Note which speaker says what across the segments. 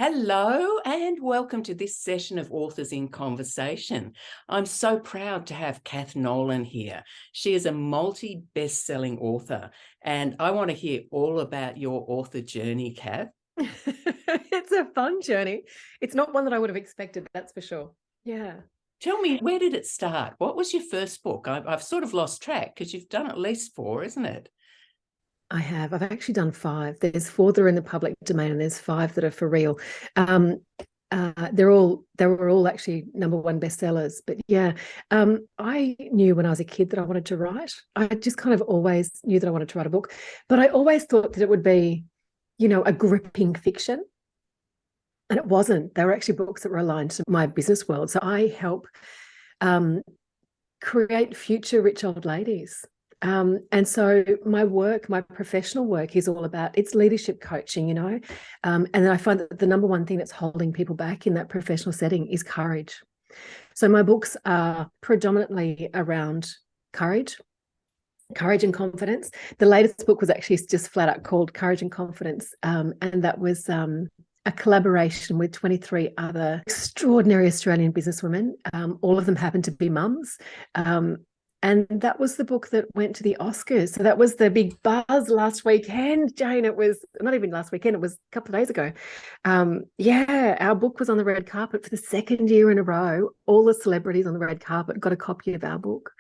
Speaker 1: Hello and welcome to this session of Authors in Conversation. I'm so proud to have Cath Nolan here. She is a multi-best-selling author, and I want to hear all about your author journey, Cath.
Speaker 2: It's a fun journey. It's not one that I would have expected, that's for sure. Yeah.
Speaker 1: Tell me, where did it start? What was your first book? I've sort of lost track because you've done at least 4, isn't it?
Speaker 2: I have. I've actually done 5. There's 4 that are in the public domain and there's 5 that are for real. They were all actually #1 bestsellers. But yeah, I knew when I was a kid that I wanted to write. I just kind of always knew that I wanted to write a book, but I always thought that it would be, a gripping fiction. And it wasn't. They were actually books that were aligned to my business world. So I help create future rich old ladies. And so my professional work is all about, it's leadership coaching, and then I find that the #1 thing that's holding people back in that professional setting is courage. So my books are predominantly around courage and confidence. The latest book was actually just flat out called Courage and Confidence. And that was a collaboration with 23 other extraordinary Australian businesswomen. All of them happened to be mums. And that was the book that went to the Oscars. So that was the big buzz last weekend, Jane. It was not even last weekend, it was a couple of days ago. Our book was on the red carpet for the 2nd year in a row. All the celebrities on the red carpet got a copy of our book.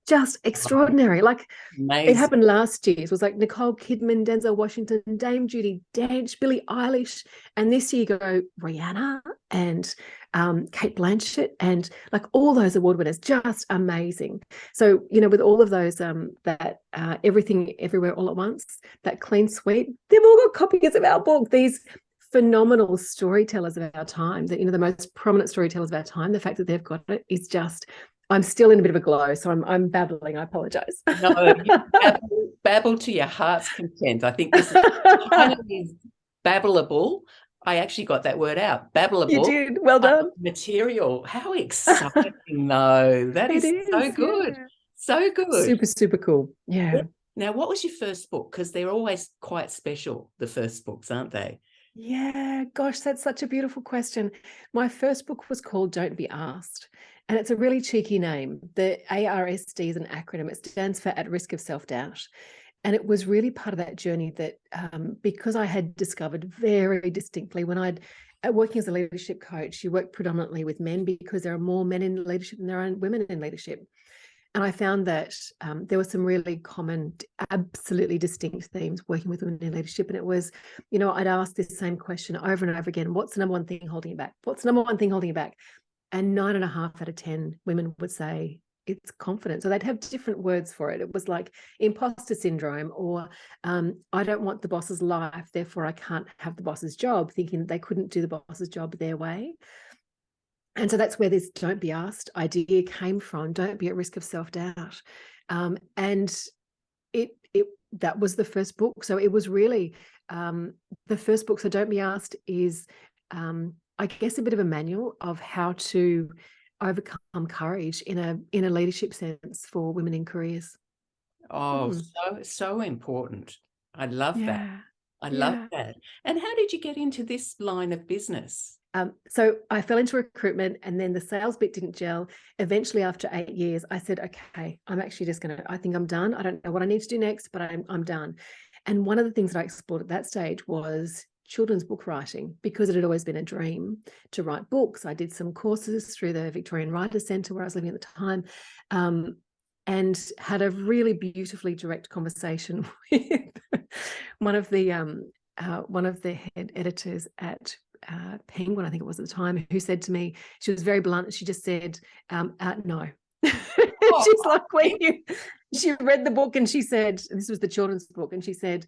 Speaker 2: Just extraordinary. Like,
Speaker 1: Amazing.
Speaker 2: It happened last year. It was like Nicole Kidman, Denzel Washington, Dame Judi Dench, Billie Eilish, and this year you go Rihanna and Kate Blanchett, and like all those award winners, just amazing. So with all of those, Everything Everywhere All at Once, that clean sweep, they've all got copies of our book. These phenomenal storytellers of our time, that the most prominent storytellers of our time, the fact that they've got it is just. I'm still in a bit of a glow, so I'm babbling. I apologize.
Speaker 1: No, you babble to your heart's content. I think this is babbleable. I actually got that word out. Babbleable.
Speaker 2: You did. Well done.
Speaker 1: Material. How exciting, though. That is so good.
Speaker 2: Yeah.
Speaker 1: So good.
Speaker 2: Super, super cool. Yeah.
Speaker 1: Now, what was your first book? Because they're always quite special, the first books, aren't they?
Speaker 2: Yeah, gosh, that's such a beautiful question. My first book was called Don't Be Asked, and it's a really cheeky name. The ARSD is an acronym. It stands for At Risk of Self-Doubt. And it was really part of that journey that because I had discovered very distinctly when working as a leadership coach, you work predominantly with men because there are more men in leadership than there are women in leadership. And I found that there were some really common, absolutely distinct themes working with women in leadership. And it was, I'd ask this same question over and over again. What's the #1 thing holding you back? What's the #1 thing holding you back? And 9.5 out of 10 women would say it's confidence. So they'd have different words for it. It was like imposter syndrome, or I don't want the boss's life, therefore I can't have the boss's job, thinking that they couldn't do the boss's job their way. And so that's where this Don't Be Asked idea came from. Don't be at risk of self-doubt. And that was the first book. So it was really the first book. So Don't Be Asked is, I guess, a bit of a manual of how to overcome courage in a leadership sense for women in careers.
Speaker 1: Oh, so important. I love that. I love that. And how did you get into this line of business?
Speaker 2: So I fell into recruitment, and then the sales bit didn't gel. Eventually, after 8 years, I said, okay, I'm actually I think I'm done. I don't know what I need to do next, but I'm done. And one of the things that I explored at that stage was children's book writing, because it had always been a dream to write books. I did some courses through the Victorian Writers Centre where I was living at the time, and had a really beautifully direct conversation with one of the head editors at Penguin, I think it was at the time, who said to me, she was very blunt, she just said, no. She's like, she read the book and she said, this was the children's book, and she said,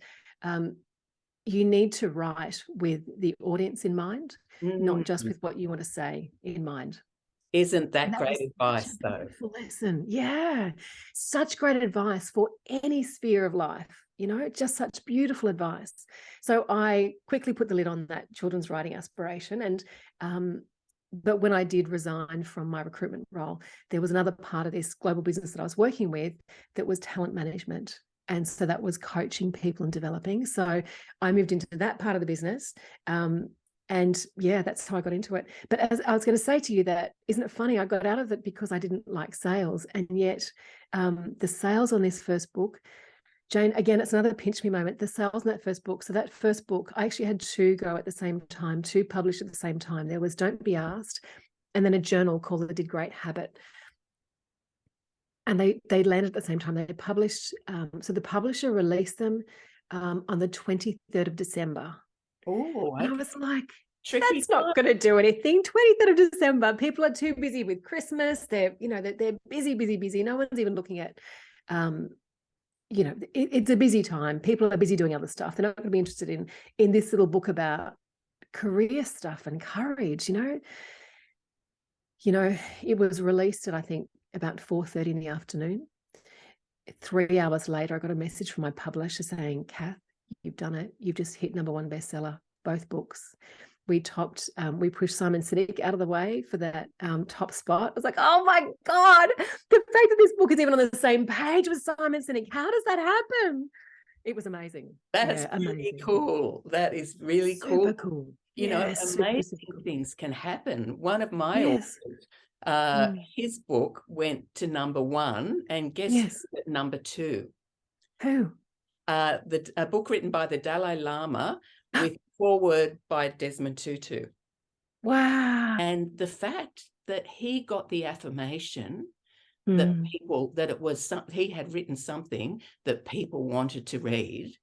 Speaker 2: you need to write with the audience in mind, not just with what you want to say in mind.
Speaker 1: Isn't that great advice, though?
Speaker 2: Listen, yeah, such great advice for any sphere of life, just such beautiful advice. So I quickly put the lid on that children's writing aspiration. And but when I did resign from my recruitment role, there was another part of this global business that I was working with that was talent management. And so that was coaching people and developing. So I moved into that part of the business. And yeah, that's how I got into it. But as I was going to say to you, that isn't it funny? I got out of it because I didn't like sales. And yet the sales on this first book, Jane, again, it's another pinch me moment. The sales in that first book. So that first book, I actually had two go at the same time, two published at the same time. There was Don't Be Asked, and then a journal called The Did Great Habit. And they landed at the same time. They published, so the publisher released them on the 23rd of December.
Speaker 1: Oh,
Speaker 2: and I was like,
Speaker 1: tricky.
Speaker 2: that's not going to do anything. 23rd of December, people are too busy with Christmas. They're, they're busy. No one's even looking at, it's a busy time. People are busy doing other stuff. They're not going to be interested in this little book about career stuff and courage. It was released at, I think, about 4:30 in the afternoon. 3 hours later, I got a message from my publisher saying, Cath, you've done it. You've just hit #1 bestseller, both books. We pushed Simon Sinek out of the way for that top spot. I was like, oh my God, the fact that this book is even on the same page with Simon Sinek, how does that happen? It was amazing.
Speaker 1: That's really
Speaker 2: amazing.
Speaker 1: Cool. That is really
Speaker 2: super cool.
Speaker 1: Amazing super cool. Things can happen. One of my authors, his book went to #1, and guess who's at #2?
Speaker 2: Who?
Speaker 1: A book written by the Dalai Lama with foreword by Desmond Tutu.
Speaker 2: Wow.
Speaker 1: And the fact that he got the affirmation that he had written something that people wanted to read.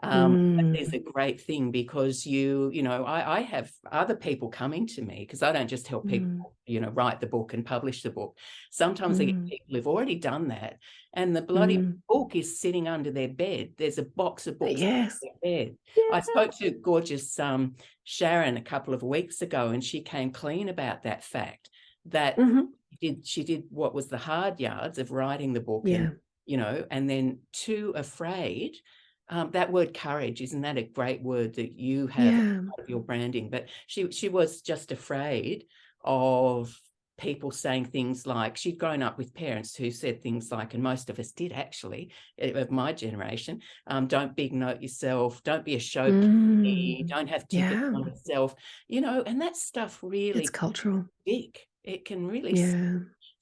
Speaker 1: That is a great thing, because I have other people coming to me, because I don't just help people, write the book and publish the book. Sometimes I get people who've already done that, and the bloody book is sitting under their bed. There's a box of books under their bed. I spoke to gorgeous Sharon a couple of weeks ago, and she came clean about that fact that she did what was the hard yards of writing the book, and then too afraid. That word courage, isn't that a great word that you have part of your branding? But she was just afraid of people saying things like, she'd grown up with parents who said things like, and most of us did actually, of my generation, don't big note yourself, don't be a show pony, don't have tickets on yourself, and that stuff really,
Speaker 2: it's cultural.
Speaker 1: Big. It can really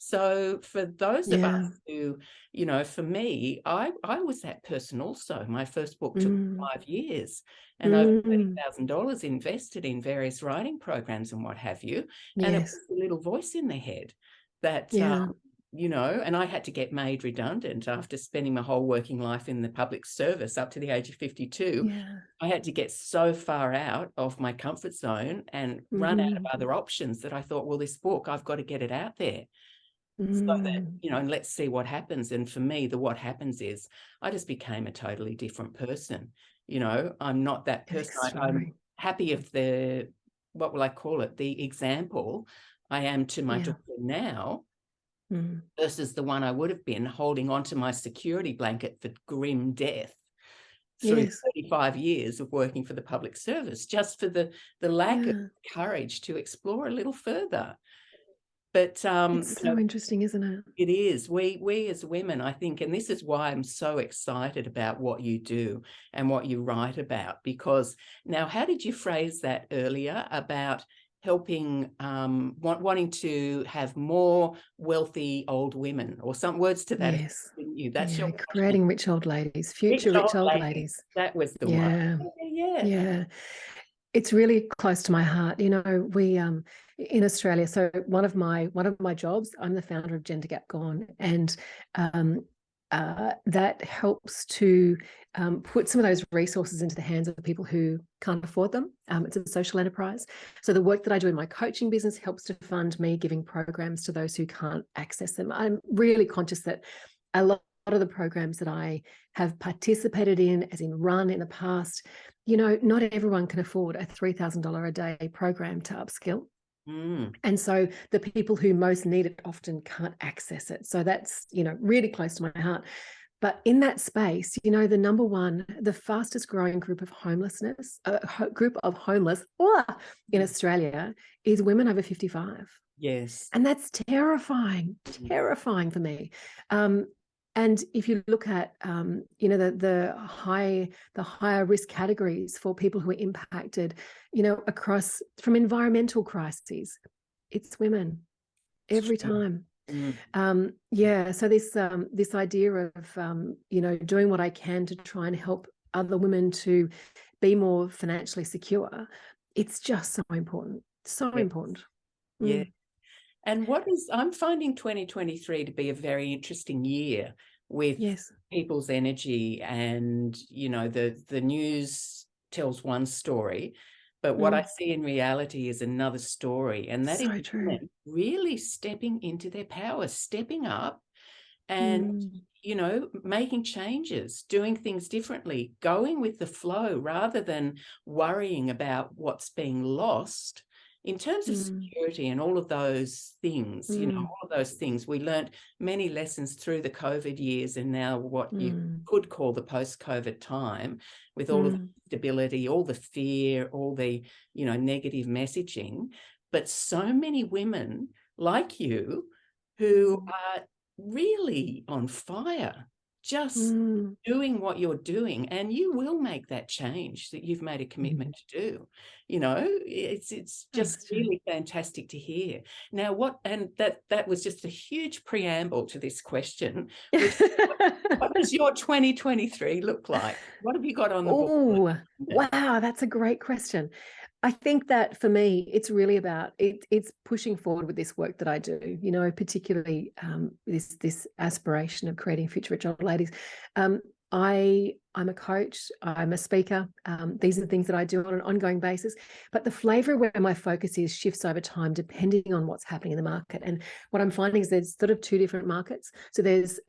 Speaker 1: So for those of us who, for me, I was that person also. My first book took 5 years and over $30,000 invested in various writing programs and what have you. And it was a little voice in their head that, and I had to get made redundant after spending my whole working life in the public service up to the age of 52. I had to get so far out of my comfort zone and run out of other options that I thought, well, this book, I've got to get it out there. So that, and let's see what happens. And for me, what happens is I just became a totally different person. I'm not that person. I'm happy of what will I call it? The example I am to my daughter now versus the one I would have been holding onto my security blanket for grim death through 35 years of working for the public service, just for the lack of courage to explore a little further. But
Speaker 2: it's so interesting, isn't it?
Speaker 1: It is. We as women, I think, and this is why I'm so excited about what you do and what you write about, because now, how did you phrase that earlier about helping, wanting to have more wealthy old women, or some words to that? That's your
Speaker 2: creating rich old ladies, future rich old ladies.
Speaker 1: That was the one.
Speaker 2: Yeah. It's really close to my heart. We in Australia. So one of my jobs, I'm the founder of Gender Gap Gone, and that helps to put some of those resources into the hands of the people who can't afford them. It's a social enterprise. So the work that I do in my coaching business helps to fund me giving programs to those who can't access them. I'm really conscious that a lot of the programs that I have participated in, as in run in the past, not everyone can afford a $3,000 a day program to upskill. And so the people who most need it often can't access it. So that's, really close to my heart. But in that space, the fastest growing group of homeless in Australia is women over 55.
Speaker 1: Yes.
Speaker 2: And that's terrifying for me. And if you look at, the higher risk categories for people who are impacted, across from environmental crises, it's women every time. So this idea of doing what I can to try and help other women to be more financially secure, it's just so important. So important.
Speaker 1: Yeah. And I'm finding 2023 to be a very interesting year with people's energy, and the news tells one story, but what I see in reality is another story, and that is women really stepping into their power, stepping up and making changes, doing things differently, going with the flow rather than worrying about what's being lost. In terms of security and all of those things, all of those things, we learned many lessons through the COVID years, and now what you could call the post-COVID time, with all of the instability, all the fear, all the, negative messaging. But so many women like you who are really on fire, just doing what you're doing, and you will make that change that you've made a commitment to do. It's just really fantastic to hear. Now, that was just a huge preamble to this question. What does your 2023 look like? What have you got on the board?
Speaker 2: Oh, wow, that's a great question. I think that for me, it's really about it's pushing forward with this work that I do, particularly this aspiration of creating future rich old ladies. I'm a coach, I'm a speaker. These are the things that I do on an ongoing basis, but the flavor of where my focus is shifts over time depending on what's happening in the market. And what I'm finding is there's sort of two different markets. So there's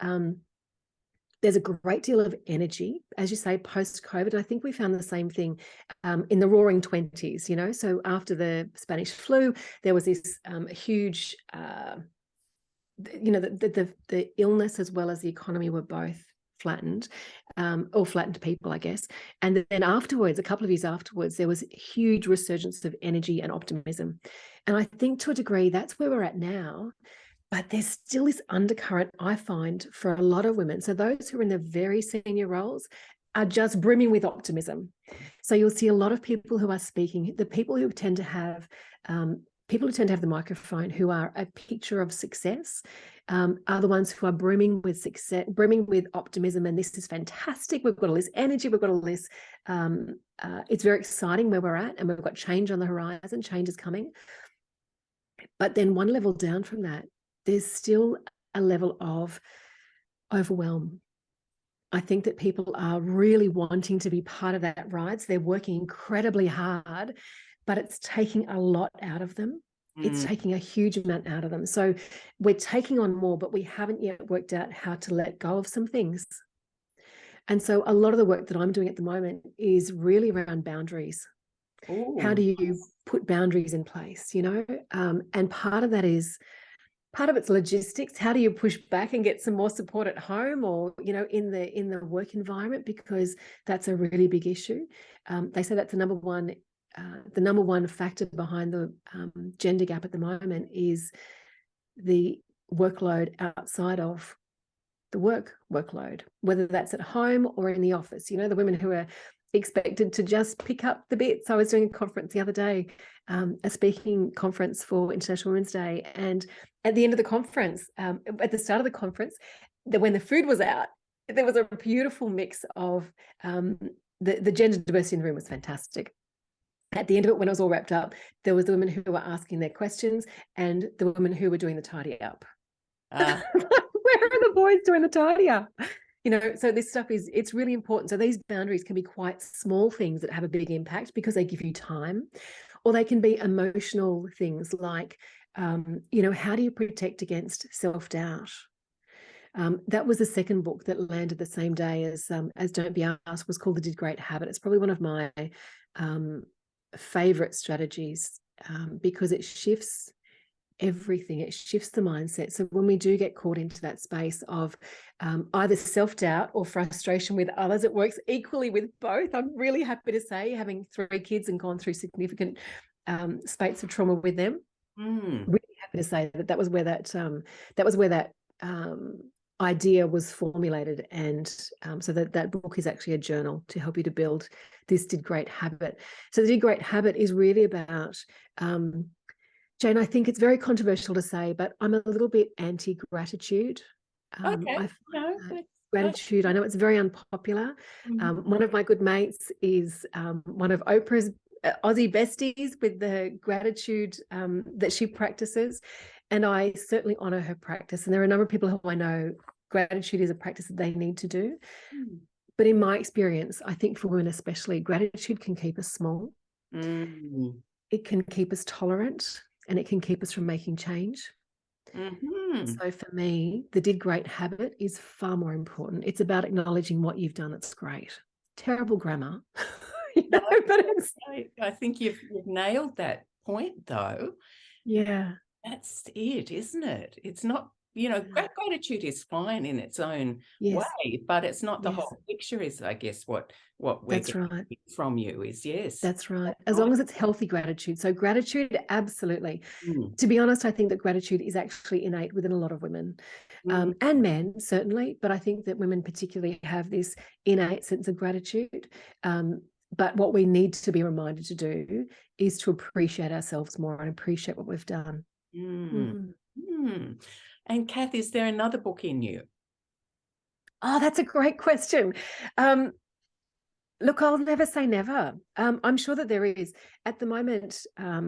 Speaker 2: a great deal of energy, as you say, post-COVID. I think we found the same thing in the roaring 20s, So after the Spanish flu, there was this huge, the illness as well as the economy were both flattened, or flattened people, I guess. And then afterwards, a couple of years afterwards, there was a huge resurgence of energy and optimism. And I think to a degree, that's where we're at now. But there's still this undercurrent, I find, for a lot of women. So those who are in the very senior roles are just brimming with optimism. So you'll see a lot of people who are speaking, the people who tend to have the microphone, who are a picture of success, are the ones who are brimming with success, brimming with optimism. And this is fantastic. We've got all this energy. We've got all this. It's very exciting where we're at, and we've got change on the horizon. Change is coming. But then one level down from that, there's still a level of overwhelm. I think that people are really wanting to be part of that ride. So they're working incredibly hard, but it's taking a lot out of them. It's taking a huge amount out of them. So we're taking on more, but we haven't yet worked out how to let go of some things. And so a lot of the work that I'm doing at the moment is really around boundaries. Ooh. How do you put boundaries in place, and part of it's logistics. How do you push back and get some more support at home, or in the work environment, because that's a really big issue. They say that's the number one factor behind the gender gap at the moment is the workload outside of the workload, whether that's at home or in the office. The women who are expected to just pick up the bits. I was doing a conference the other day, a speaking conference for International Women's Day, and at the end of the conference, at the start of the conference, when the food was out, there was a beautiful mix of the gender diversity in the room was fantastic. At the end of it, when it was all wrapped up, there was the women who were asking their questions and the women who were doing the tidy up. Where are the boys doing the tidy up? So this stuff it's really important. So these boundaries can be quite small things that have a big impact because they give you time, or they can be emotional things like, how do you protect against self-doubt? That was the second book that landed the same day as Don't Be Asked, was called The Did Great Habit. It's probably one of my favorite strategies because it shifts everything. It shifts the mindset. So when we do get caught into that space of either self-doubt or frustration with others, it works equally with both. I'm really happy to say, having 3 kids and gone through significant spates of trauma with them, really happy to say that was where that idea was formulated. And so that book is actually a journal to help you to build this Did Great habit. So the Did Great habit is really about, Jane, I think it's very controversial to say, but I'm a little bit anti-gratitude.
Speaker 1: Okay.
Speaker 2: I
Speaker 1: No,
Speaker 2: find
Speaker 1: that's
Speaker 2: gratitude, I know it's very unpopular. One of my good mates is one of Oprah's Aussie besties with the gratitude that she practices. And I certainly honor her practice. And there are a number of people who I know gratitude is a practice that they need to do. But in my experience, I think for women especially, gratitude can keep us small. It can keep us tolerant, and it can keep us from making change. So for me, the Did Great habit is far more important. It's about acknowledging what you've done. It's great. Terrible grammar.
Speaker 1: No, but I think you've nailed that point, though.
Speaker 2: Yeah.
Speaker 1: That's it, isn't it? It's not, gratitude is fine in its own way, but it's not the whole picture is, I guess, what we're getting from you is, yes.
Speaker 2: That's right. As long as it's healthy gratitude. So gratitude, absolutely. To be honest, I think that gratitude is actually innate within a lot of women and men, certainly. But I think that women particularly have this innate sense of gratitude. But what we need to be reminded to do is to appreciate ourselves more and appreciate what we've done.
Speaker 1: And Cath, is there another book in you?
Speaker 2: Oh, that's a great question. Look, I'll never say never. I'm sure that there is. At the moment, I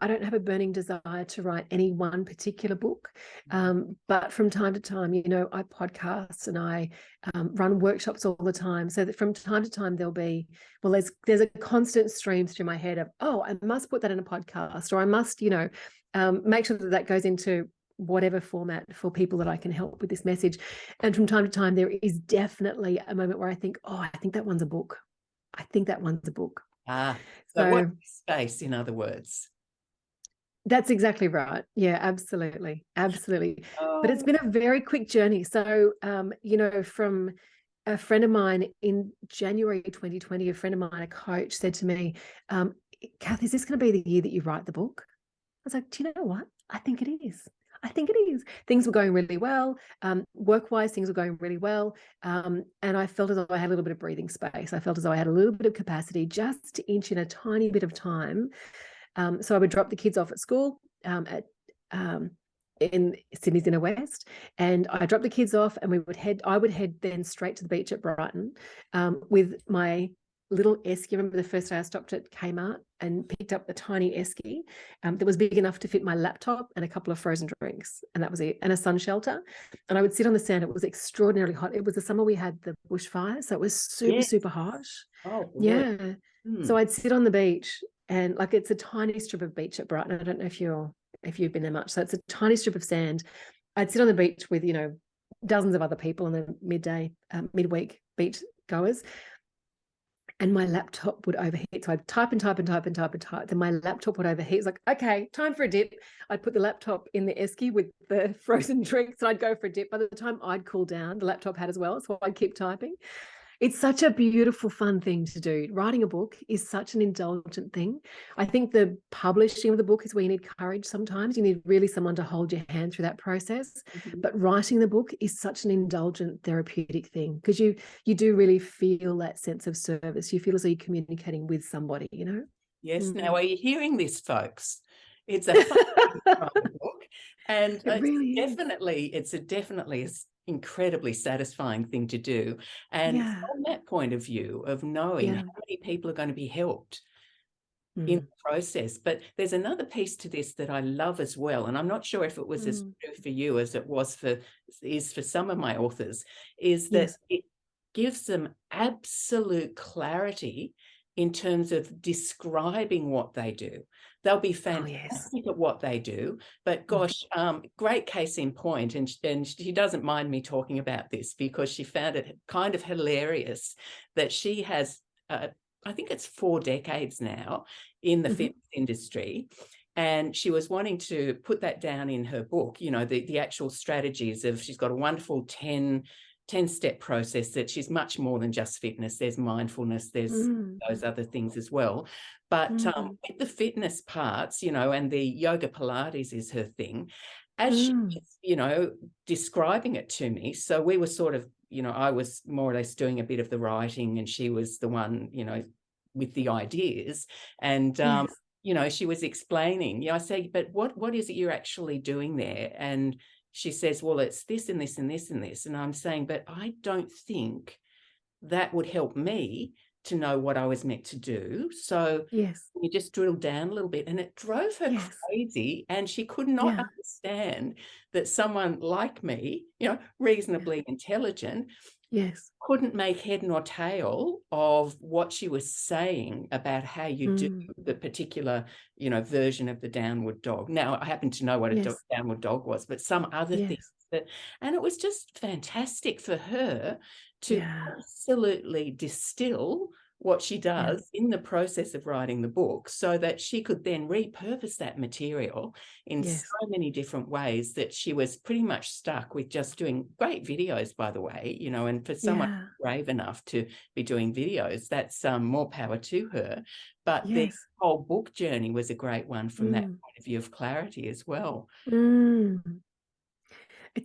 Speaker 2: don't have a burning desire to write any one particular book. But from time to time, I podcast and I run workshops all the time. So that from time to time, there'll be, there's a constant stream through my head of, oh, I must put that in a podcast, or I must, make sure that goes into whatever format for people that I can help with this message. And from time to time, there is definitely a moment where I think, oh, I think that one's a book. I think that one's a book.
Speaker 1: So what space, in other words?
Speaker 2: That's exactly right. Yeah, absolutely. Absolutely. But it's been a very quick journey. So, from a friend of mine in January 2020, a friend of mine, a coach, said to me, Cath, is this going to be the year that you write the book? I was like, do you know what? I think it is. I think it is. Things were going really well. Work-wise, things were going really well. And I felt as though I had a little bit of breathing space. I felt as though I had a little bit of capacity just to inch in a tiny bit of time. So I would drop the kids off at school in Sydney's inner west, and I dropped the kids off, and I would head then straight to the beach at Brighton with my little esky. Remember the first day I stopped at Kmart and picked up the tiny esky that was big enough to fit my laptop and a couple of frozen drinks, and that was it, and a sun shelter. And I would sit on the sand. It was extraordinarily hot. It was the summer we had the bushfire, so it was super hot. Yeah. So I'd sit on the beach, and it's a tiny strip of beach at Brighton. I don't know if you've been there much. So it's a tiny strip of sand. I'd sit on the beach with dozens of other people in the midweek beach goers. And my laptop would overheat. So I'd type and type and type and type and type. Then my laptop would overheat. It's like, okay, time for a dip. I'd put the laptop in the esky with the frozen drinks, and I'd go for a dip. By the time I'd cool down, the laptop had as well. So I'd keep typing. It's such a beautiful, fun thing to do. Writing a book is such an indulgent thing. I think the publishing of the book is where you need courage sometimes. You need really someone to hold your hand through that process. But writing the book is such an indulgent, therapeutic thing, because you do really feel that sense of service. You feel as though you're communicating with somebody,
Speaker 1: Yes. Now, are you hearing this, folks? It's a fun book, and it's definitely incredibly satisfying thing to do. And from that point of view of knowing how many people are going to be helped in the process. But there's another piece to this that I love as well, and I'm not sure if it was as true for you as it is for some of my authors, is that it gives them absolute clarity in terms of describing what they do. They'll be fantastic at what they do, but gosh, great case in point. And she doesn't mind me talking about this because she found it kind of hilarious that she has, I think it's 4 decades now in the fitness industry. And she was wanting to put that down in her book, the actual strategies of, she's got a wonderful 10-step process that she's much more than just fitness. There's mindfulness, there's those other things as well. But with the fitness parts, and the yoga Pilates is her thing. as she
Speaker 2: Mm.
Speaker 1: was, describing it to me, so we were sort of, I was more or less doing a bit of the writing and she was the one, with the ideas. And,
Speaker 2: Yes.
Speaker 1: she was explaining, I say, but what is it you're actually doing there? And she says, well, it's this and this and this and this. And I'm saying, but I don't think that would help me to know what I was meant to do. So
Speaker 2: Yes.
Speaker 1: you just drill down a little bit, and it drove her
Speaker 2: Yes.
Speaker 1: crazy. And she could not
Speaker 2: Yeah.
Speaker 1: understand that someone like me,
Speaker 2: Yeah.
Speaker 1: reasonably intelligent,
Speaker 2: Yes.
Speaker 1: couldn't make head nor tail of what she was saying about how you do
Speaker 2: Mm.
Speaker 1: the particular, version of the downward dog. Now, I happen to know what a
Speaker 2: Yes.
Speaker 1: downward dog was, but some other things
Speaker 2: Yes.
Speaker 1: and it was just fantastic for her to
Speaker 2: Yeah.
Speaker 1: absolutely distill what she
Speaker 2: Yeah.
Speaker 1: does in the process of writing the book so that she could then repurpose that material in so
Speaker 2: Yes.
Speaker 1: many different ways that she was pretty much stuck with just doing great videos, by the way, and for someone
Speaker 2: Yeah.
Speaker 1: brave enough to be doing videos, that's more power to her. But the
Speaker 2: Yes.
Speaker 1: whole book journey was a great one from that
Speaker 2: Mm.
Speaker 1: point of view of clarity as well.
Speaker 2: Mm.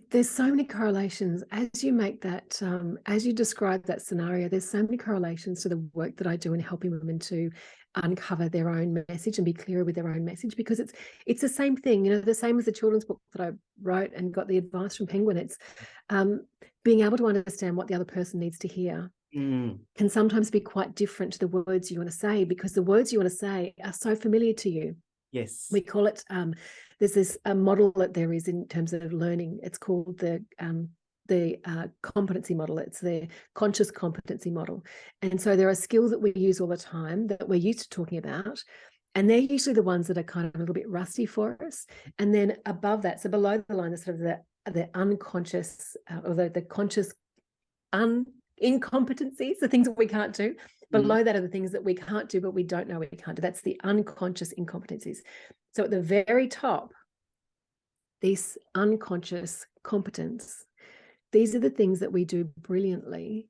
Speaker 2: There's so many correlations as you make that, as you describe that scenario. There's so many correlations to the work that I do in helping women to uncover their own message and be clearer with their own message, because it's the same thing, the same as the children's book that I wrote and got the advice from Penguin. It's being able to understand what the other person needs to hear
Speaker 1: Mm,
Speaker 2: can sometimes be quite different to the words you want to say, because the words you want to say are so familiar to you.
Speaker 1: yes.
Speaker 2: We call it, there's this model that there is in terms of learning. It's called the competency model. It's the conscious competency model. And so there are skills that we use all the time that we're used to talking about, and they're usually the ones that are kind of a little bit rusty for us. And then above that, so below the line, is sort of the unconscious, or the conscious incompetencies, the things that we can't do.
Speaker 1: Mm,
Speaker 2: Below that are the things that we can't do, but we don't know we can't do. That's the unconscious incompetencies. So at the very top, these unconscious competence, these are the things that we do brilliantly,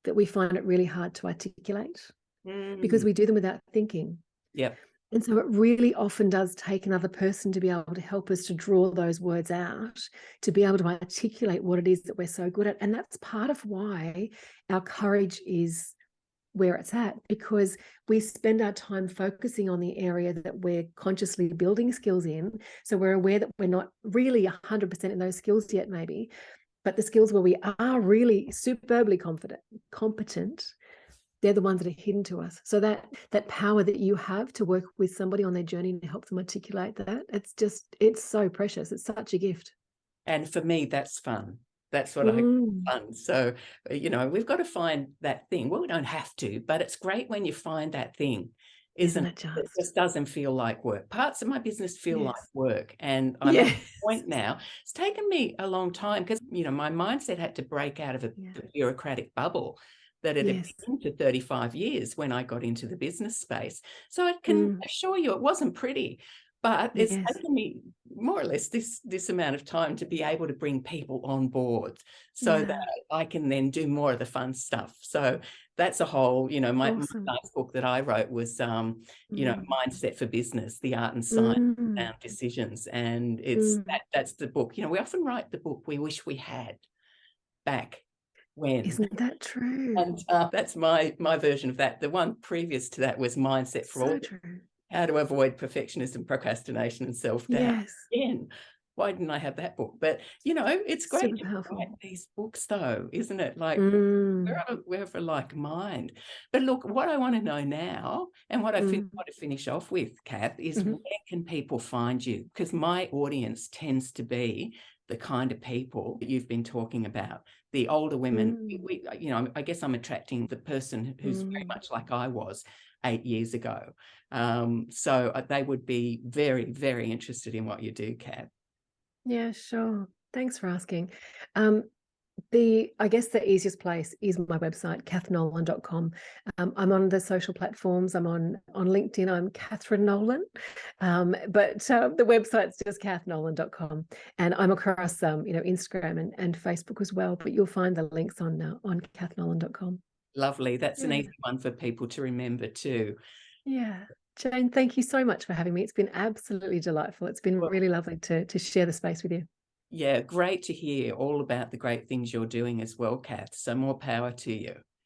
Speaker 2: that we find it really hard to articulate because
Speaker 1: mm,
Speaker 2: we do them without thinking.
Speaker 1: yep.
Speaker 2: And so it really often does take another person to be able to help us to draw those words out, to be able to articulate what it is that we're so good at. And that's part of why our courage is where it's at, because we spend our time focusing on the area that we're consciously building skills in. So we're aware that we're not really 100% in those skills yet, maybe, but the skills where we are really superbly competent, they're the ones that are hidden to us. So that power that you have to work with somebody on their journey to help them articulate that, it's so precious. It's such a gift.
Speaker 1: And for me, that's fun. That's what I
Speaker 2: Mm.
Speaker 1: call fun. So, we've got to find that thing. Well, we don't have to, but it's great when you find that thing,
Speaker 2: Isn't
Speaker 1: isn't it?
Speaker 2: it
Speaker 1: It
Speaker 2: just?
Speaker 1: just doesn't feel like work. Parts of my business feel like
Speaker 2: Yes.
Speaker 1: work. And I'm at
Speaker 2: Yes.
Speaker 1: a point now, it's taken me a long time because, my mindset had to break out of a
Speaker 2: Yeah.
Speaker 1: bureaucratic bubble that it had
Speaker 2: Yes.
Speaker 1: been to 35 years when I got into the business space. So I can
Speaker 2: Mm.
Speaker 1: assure you it wasn't pretty. But it's
Speaker 2: Yes.
Speaker 1: taken me more or less this amount of time to be able to bring people on board so that
Speaker 2: Yeah.
Speaker 1: I can then do more of the fun stuff. So that's a whole, my
Speaker 2: Awesome.
Speaker 1: last book that I wrote was,
Speaker 2: Mm.
Speaker 1: Mindset for Business, the art and science of
Speaker 2: Mm.
Speaker 1: sound decisions. And it's
Speaker 2: Mm.
Speaker 1: that's the book. We often write the book we wish we had back when.
Speaker 2: Isn't that true?
Speaker 1: And that's my version of that. The one previous to that was Mindset for All,
Speaker 2: So true.
Speaker 1: how to avoid perfectionism, procrastination, and self-doubt.
Speaker 2: Yes.
Speaker 1: Again, why didn't I have that book? But it's great
Speaker 2: Super
Speaker 1: to
Speaker 2: powerful.
Speaker 1: write these books, though, isn't it? Like
Speaker 2: Mm.
Speaker 1: we're of a like mind. But look, what I want to know now, and what I
Speaker 2: Mm.
Speaker 1: want to finish off with, Cath, is
Speaker 2: Mhm.
Speaker 1: where can people find you? Because my audience tends to be the kind of people that you've been talking about, the older women.
Speaker 2: Mm.
Speaker 1: I guess I'm attracting the person who's very
Speaker 2: Mm.
Speaker 1: much like I was 8 years ago. So they would be very, very interested in what you do, Cath.
Speaker 2: Yeah, sure. Thanks for asking. I guess the easiest place is my website, cathnolan.com. I'm on the social platforms. I'm on LinkedIn. I'm Catherine Nolan. But the website's just cathnolan.com. And I'm across Instagram and Facebook as well. But you'll find the links on cathnolan.com.
Speaker 1: Lovely. That's an
Speaker 2: Yeah.
Speaker 1: easy one for people to remember too.
Speaker 2: Yeah. Jane, thank you so much for having me. It's been absolutely delightful. It's been
Speaker 1: Well,
Speaker 2: really lovely to share the space with you.
Speaker 1: yeah, great to hear all about the great things you're doing as well, Kath. So more power to you.